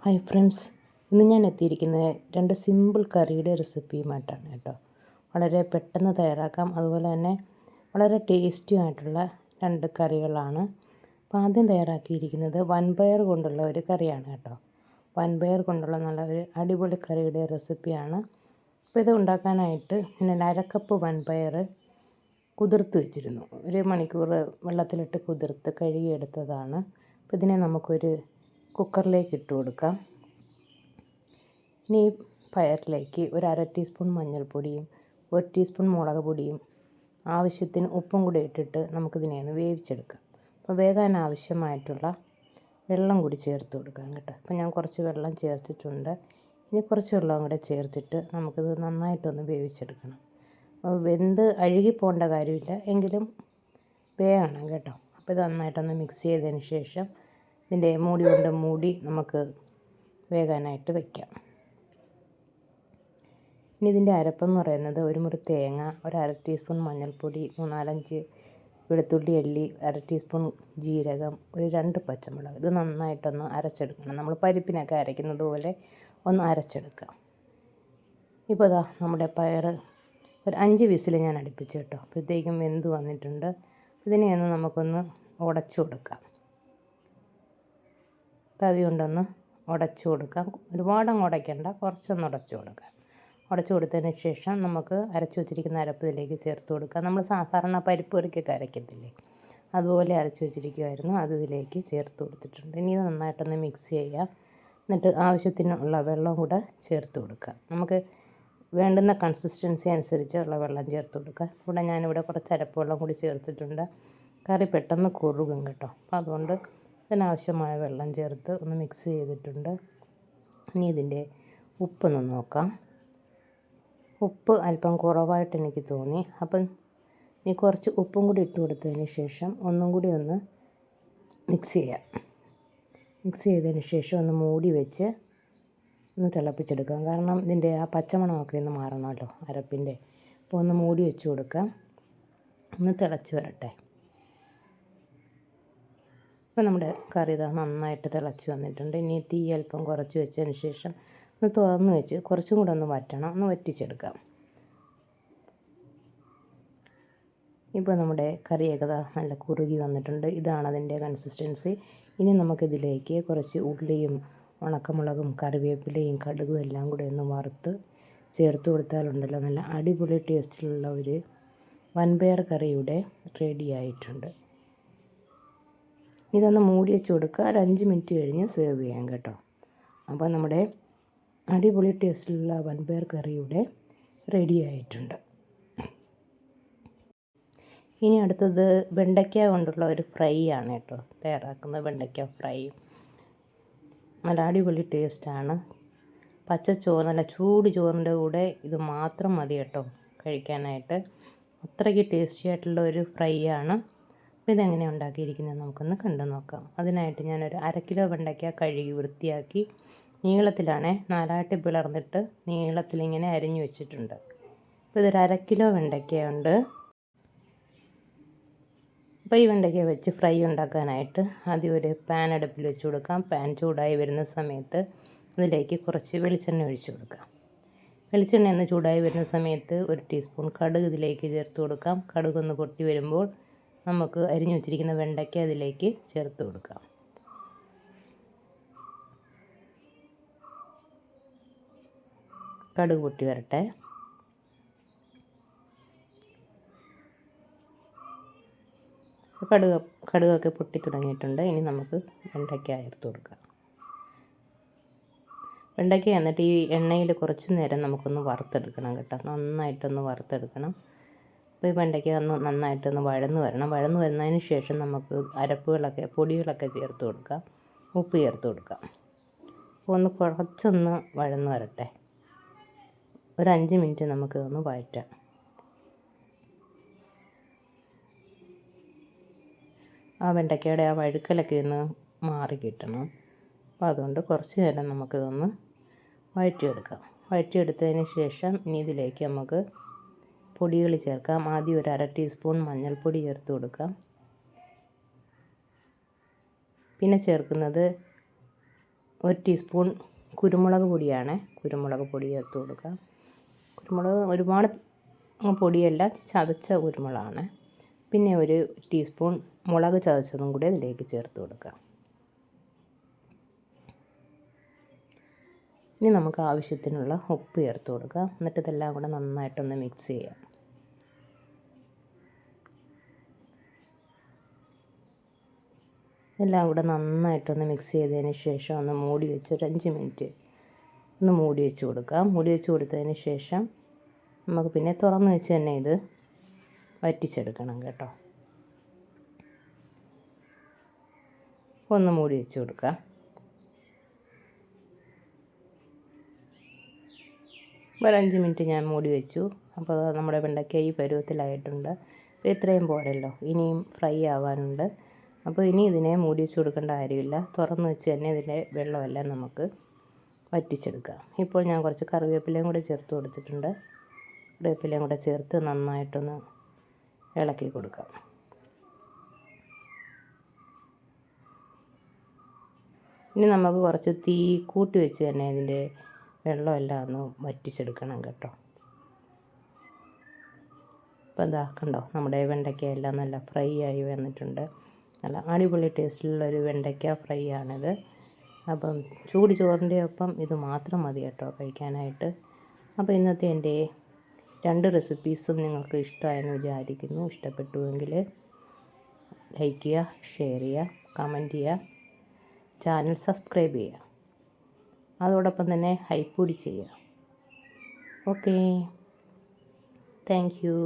Hi friends, ഇന്ന് ഞാൻ എത്തിയിരിക്കുന്നത് രണ്ട് സിമ്പിൾ കറിയുടെ റെസിപ്പിയുമായിട്ടാണ് കേട്ടോ. വളരെ പെട്ടെന്ന് തയ്യാറാക്കാം, അതുപോലെ തന്നെ വളരെ ടേസ്റ്റിയായിട്ടുള്ള രണ്ട് കറികളാണ്. അപ്പോൾ ആദ്യം തയ്യാറാക്കിയിരിക്കുന്നത് വൻപയർ കൊണ്ടുള്ള ഒരു കറിയാണ് കേട്ടോ. വൻപയർ കൊണ്ടുള്ള നല്ല ഒരു അടിപൊളി കറിയുടെ റെസിപ്പിയാണ്. അപ്പോൾ ഇത് ഉണ്ടാക്കാനായിട്ട് ഞാൻ അരക്കപ്പ് വൻപയർ കുതിർത്ത് വെച്ചിരുന്നു. 1 മണിക്കൂർ വെള്ളത്തിലിട്ട് കുതിർത്ത് കഴുകിയെടുത്തതാണ്. അപ്പോൾ ഇതിനെ നമുക്കൊരു കുക്കറിലേക്ക് ഇട്ട് കൊടുക്കാം. ഇനി പയറിലേക്ക് ഒരു 1/2 ടീസ്പൂൺ മഞ്ഞൾപ്പൊടിയും 1 ടീസ്പൂൺ മുളക് പൊടിയും ആവശ്യത്തിന് ഉപ്പും കൂടി ഇട്ടിട്ട് നമുക്കിതിനെ ഒന്ന് വേവിച്ചെടുക്കാം. അപ്പോൾ വേകാൻ ആവശ്യമായിട്ടുള്ള വെള്ളം കൂടി ചേർത്ത് കൊടുക്കാം കേട്ടോ. അപ്പോൾ ഞാൻ കുറച്ച് വെള്ളം ചേർത്തിട്ടുണ്ട്. ഇനി കുറച്ച് വെള്ളം കൂടെ ചേർത്തിട്ട് നമുക്കിത് നന്നായിട്ടൊന്ന് വേവിച്ചെടുക്കണം. വെന്ത് അഴുകി പോകേണ്ട കാര്യമില്ല, എങ്കിലും വേകണം കേട്ടോ. അപ്പോൾ ഇത് നന്നായിട്ടൊന്ന് മിക്സ് ചെയ്തതിന് ശേഷം ഇതിൻ്റെ മൂടി കൊണ്ട് മൂടി നമുക്ക് വേകാനായിട്ട് വയ്ക്കാം. ഇനി ഇതിൻ്റെ അരപ്പെന്ന് പറയുന്നത് 1 മുറി തേങ്ങ, ഒരു 1/2 ടീസ്പൂൺ മഞ്ഞൾപ്പൊടി, 3-4 വെളുത്തുള്ളി അല്ലി, 1/2 ടീസ്പൂൺ ജീരകം, ഒരു 2 പച്ചമുളക്. ഇത് നന്നായിട്ടൊന്ന് അരച്ചെടുക്കണം. നമ്മൾ പരിപ്പിനൊക്കെ അരയ്ക്കുന്നത് പോലെ ഒന്ന് അരച്ചെടുക്കാം. ഇപ്പോൾ ഇതാ നമ്മുടെ പയർ ഒരു 5 വിസിൽ ഞാൻ അടുപ്പിച്ചു കേട്ടോ. അപ്പോഴത്തേക്കും വെന്ത് വന്നിട്ടുണ്ട്. ഇതിനെ ഒന്ന് നമുക്കൊന്ന് ഉടച്ചു കൊടുക്കാം. തവി കൊണ്ടൊന്ന് ഉടച്ചു കൊടുക്കാം. ഒരുപാടങ്ങ് ഉടയ്ക്കണ്ട, കുറച്ചൊന്ന് ഉടച്ചു കൊടുക്കാം. ഉടച്ചു കൊടുത്തതിന് ശേഷം നമുക്ക് അരച്ചു വെച്ചിരിക്കുന്ന അരപ്പ് ഇതിലേക്ക് ചേർത്ത് കൊടുക്കാം. നമ്മൾ സാധാരണ പരിപ്പ് കറിക്കൊക്കെ അരയ്ക്കത്തില്ലേ, അതുപോലെ അരച്ചു വെച്ചിരിക്കുമായിരുന്നു. അത് ഇതിലേക്ക് ചേർത്ത് കൊടുത്തിട്ടുണ്ട്. ഇനി ഇത് നന്നായിട്ടൊന്ന് മിക്സ് ചെയ്യാം. എന്നിട്ട് ആവശ്യത്തിനുള്ള വെള്ളം കൂടെ ചേർത്ത് കൊടുക്കാം. നമുക്ക് വേണ്ടുന്ന കൺസിസ്റ്റൻസി അനുസരിച്ചുള്ള വെള്ളം ചേർത്ത് കൊടുക്കാം. ഇവിടെ ഞാനിവിടെ കുറച്ച് അരപ്പ് വെള്ളം കൂടി ചേർത്തിട്ടുണ്ട്. കറി പെട്ടെന്ന് കുറുകും കേട്ടോ. അപ്പോൾ അതുകൊണ്ട് ഇതിനാവശ്യമായ വെള്ളം ചേർത്ത് ഒന്ന് മിക്സ് ചെയ്തിട്ടുണ്ട്. ഇനി ഇതിൻ്റെ ഉപ്പൊന്ന് നോക്കാം. ഉപ്പ് അല്പം കുറവായിട്ട് എനിക്ക് തോന്നി. അപ്പം ഇനി കുറച്ച് ഉപ്പും കൂടി ഇട്ട് കൊടുത്തതിന് ശേഷം ഒന്നും കൂടി ഒന്ന് മിക്സ് ചെയ്യാം. മിക്സ് ചെയ്തതിന് ശേഷം ഒന്ന് മൂടി വെച്ച് ഒന്ന് തിളപ്പിച്ചെടുക്കാം. കാരണം ഇതിൻ്റെ ആ പച്ചമണമൊക്കെ ഒന്ന് മാറണമല്ലോ അരപ്പിൻ്റെ. അപ്പോൾ ഒന്ന് മൂടി വെച്ച് കൊടുക്കാം. ഒന്ന് തിളച്ച് വരട്ടെ. ഇപ്പോൾ നമ്മുടെ കറി ഇതാ നന്നായിട്ട് തിളച്ച് വന്നിട്ടുണ്ട്. ഇനി തീ അല്പം കുറച്ച് വെച്ചതിന് ശേഷം ഒന്ന് തുറന്ന് വെച്ച് കുറച്ചും കൂടെ ഒന്ന് വറ്റണം, ഒന്ന് വറ്റിച്ചെടുക്കാം. ഇപ്പോൾ നമ്മുടെ കറിയൊക്കെ നല്ല കുറുകി വന്നിട്ടുണ്ട്. ഇതാണ് അതിൻ്റെ കൺസിസ്റ്റൻസി. ഇനി നമുക്കിതിലേക്ക് കുറച്ച് ഉള്ളിയും ഉണക്കമുളകും കറിവേപ്പിലയും കടുകും എല്ലാം കൂടെ ഒന്ന് വറുത്ത് ചേർത്ത് കൊടുത്താലുണ്ടല്ലോ നല്ല അടിപൊളി ടേസ്റ്റിലുള്ള ഒരു വൻപയർ കറിയുടെ റെഡി ആയിട്ടുണ്ട്. ഇതൊന്ന് മൂടി വെച്ച് കൊടുക്കുക. ഒരു 5 മിനിറ്റ് കഴിഞ്ഞ് സെർവ് ചെയ്യാം കേട്ടോ. അപ്പോൾ നമ്മുടെ അടിപൊളി ടേസ്റ്റിലുള്ള വൻപയർ കറിയുടെ റെഡി ആയിട്ടുണ്ട്. ഇനി അടുത്തത് വെണ്ടയ്ക്ക കൊണ്ടുള്ള ഒരു ഫ്രൈ ആണ് കേട്ടോ തയ്യാറാക്കുന്നത്. വെണ്ടയ്ക്ക ഫ്രൈ നല്ല അടിപൊളി ടേസ്റ്റാണ്. നല്ല ചൂട് ചോറിൻ്റെ കൂടെ ഇത് മാത്രം മതി കേട്ടോ കഴിക്കാനായിട്ട്. അത്രയ്ക്ക് ടേസ്റ്റി ആയിട്ടുള്ള ഒരു ഫ്രൈ ആണ്. അപ്പോൾ ഇതെങ്ങനെ ഉണ്ടാക്കിയിരിക്കുന്നത് നമുക്കൊന്ന് കണ്ടു നോക്കാം. അതിനായിട്ട് ഞാനൊരു 1/2 കിലോ വെണ്ടയ്ക്ക കഴുകി വൃത്തിയാക്കി നീളത്തിലാണേ 4ആയിട്ട് പിളർന്നിട്ട് നീളത്തിലിങ്ങനെ അരിഞ്ഞു വെച്ചിട്ടുണ്ട്. അപ്പോൾ ഇതൊരു 1/2 കിലോ വെണ്ടയ്ക്കയുണ്ട്. അപ്പോൾ ഈ വെണ്ടയ്ക്ക വെച്ച് ഫ്രൈ ഉണ്ടാക്കാനായിട്ട് ആദ്യം ഒരു പാൻ അടുപ്പിൽ വെച്ച് കൊടുക്കാം. പാൻ ചൂടായി വരുന്ന സമയത്ത് അതിലേക്ക് കുറച്ച് വെളിച്ചെണ്ണ ഒഴിച്ചു കൊടുക്കാം. വെളിച്ചെണ്ണ ഒന്ന് ചൂടായി വരുന്ന സമയത്ത് 1 ടീസ്പൂൺ കടുക് ഇതിലേക്ക് ചേർത്ത് കൊടുക്കാം. കടുക് ഒന്ന് പൊട്ടി വരുമ്പോൾ നമുക്ക് അരിഞ്ഞു വെച്ചിരിക്കുന്ന വെണ്ടയ്ക്ക അതിലേക്ക് ചേർത്ത് കൊടുക്കാം. കടുക് പൊട്ടി വരട്ടെ. കടുകൊക്കെ പൊട്ടി തുടങ്ങിയിട്ടുണ്ട്. ഇനി നമുക്ക് വെണ്ടയ്ക്ക ചേർത്ത് കൊടുക്കാം. വെണ്ടയ്ക്ക എന്നിട്ട് ഈ എണ്ണയിൽ കുറച്ച് നേരം നമുക്കൊന്ന് വറുത്തെടുക്കണം കേട്ടോ. നന്നായിട്ടൊന്ന് വറുത്തെടുക്കണം. അപ്പോൾ ഈ വെണ്ടയ്ക്ക ഒന്ന് നന്നായിട്ടൊന്ന് വഴന്ന് വരണം. വഴന്ന് വരുന്നതിന് ശേഷം നമുക്ക് പൊടികളൊക്കെ ചേർത്ത് കൊടുക്കാം. ഉപ്പ് ചേർത്ത് കൊടുക്കാം. അപ്പോൾ ഒന്ന് കുറച്ചൊന്ന് വഴന്ന് വരട്ടെ. ഒരു 5 മിനിറ്റ് നമുക്ക് ഒന്ന് വഴറ്റാം. ആ വെണ്ടയ്ക്കയുടെ ആ വഴുക്കലൊക്കെ ഒന്ന് മാറി കിട്ടണം. അപ്പോൾ അതുകൊണ്ട് കുറച്ച് നേരം നമുക്കിതൊന്ന് വഴറ്റിയെടുക്കാം. വഴറ്റിയെടുത്തതിന് ശേഷം ഇനി ഇതിലേക്ക് നമുക്ക് പൊടികൾ ചേർക്കാം. ആദ്യം ഒരു 1/2 ടീസ്പൂൺ മഞ്ഞൾപ്പൊടി ചേർത്ത് കൊടുക്കാം. പിന്നെ ചേർക്കുന്നത് 1 ടീസ്പൂൺ കുരുമുളക് പൊടിയാണ്. കുരുമുളക് പൊടി ചേർത്ത് കൊടുക്കാം. കുരുമുളക് ഒരുപാട് പൊടിയല്ല, ചതച്ച കുരുമുളകാണ്. പിന്നെ 1 ടീസ്പൂൺ മുളക് ചതച്ചതും കൂടി ഇതിലേക്ക് ചേർത്ത് കൊടുക്കാം. ഇനി നമുക്ക് ആവശ്യത്തിനുള്ള ഉപ്പ് ചേർത്ത് കൊടുക്കാം. എന്നിട്ട് ഇതെല്ലാം കൂടെ നന്നായിട്ടൊന്ന് മിക്സ് ചെയ്യാം. എല്ലാം കൂടെ നന്നായിട്ടൊന്ന് മിക്സ് ചെയ്തതിന് ശേഷം ഒന്ന് മൂടി വെച്ച് ഒരു 5 മിനിറ്റ് ഒന്ന് മൂടി വെച്ച് കൊടുക്കാം. മൂടി വെച്ച് കൊടുത്തതിന് ശേഷം നമുക്ക് പിന്നെ തുറന്ന് വെച്ച് തന്നെ ഇത് വറ്റിച്ചെടുക്കണം കേട്ടോ. ഒന്ന് മൂടി വെച്ച് കൊടുക്കാം. ഒരു 5 മിനിറ്റ് ഞാൻ മൂടി വെച്ചു. അപ്പോൾ നമ്മുടെ വെണ്ടയ്ക്ക ഈ പരുവത്തിലായിട്ടുണ്ട്. അപ്പോൾ ഇത്രയും പോരല്ലോ, ഇനിയും ഫ്രൈ ആവാനുണ്ട്. അപ്പോൾ ഇനി ഇതിനെ മൂടി വെച്ച് കൊടുക്കേണ്ട കാര്യമില്ല. തുറന്ന് വെച്ച് തന്നെ ഇതിൻ്റെ വെള്ളമെല്ലാം നമുക്ക് വറ്റിച്ചെടുക്കാം. ഇപ്പോൾ ഞാൻ കുറച്ച് കറിവേപ്പിലയും കൂടെ ചേർത്ത് കൊടുത്തിട്ടുണ്ട്. കറിവേപ്പിലയും കൂടെ ചേർത്ത് നന്നായിട്ടൊന്ന് ഇളക്കി കൊടുക്കാം. ഇനി നമുക്ക് കുറച്ച് തീ കൂട്ടി വെച്ച് തന്നെ ഇതിൻ്റെ വെള്ളമെല്ലാം ഒന്ന് വറ്റിച്ചെടുക്കണം കേട്ടോ. അപ്പോൾ ഇതാ കണ്ടോ, നമ്മുടെ വെണ്ടയ്ക്കയെല്ലാം നല്ല ഫ്രൈ ആയി വന്നിട്ടുണ്ട്. നല്ല അടിപൊളി ടേസ്റ്റിലുള്ളൊരു വെണ്ടയ്ക്ക ഫ്രൈ ആണിത്. അപ്പം ചൂട് ചോറിൻ്റെ ഒപ്പം ഇത് മാത്രം മതി കേട്ടോ കഴിക്കാനായിട്ട്. അപ്പോൾ ഇന്നത്തെ എൻ്റെ 2 റെസിപ്പീസും നിങ്ങൾക്ക് ഇഷ്ടമായെന്ന് വിചാരിക്കുന്നു. ഇഷ്ടപ്പെട്ടുവെങ്കിൽ ലൈക്ക് ചെയ്യുക, ഷെയർ ചെയ്യുക, കമൻറ്റ് ചെയ്യുക, ചാനൽ സബ്സ്ക്രൈബ് ചെയ്യുക. അതോടൊപ്പം തന്നെ ഹൈപ്പ് കൂടി ചെയ്യുക. Okay, thank you.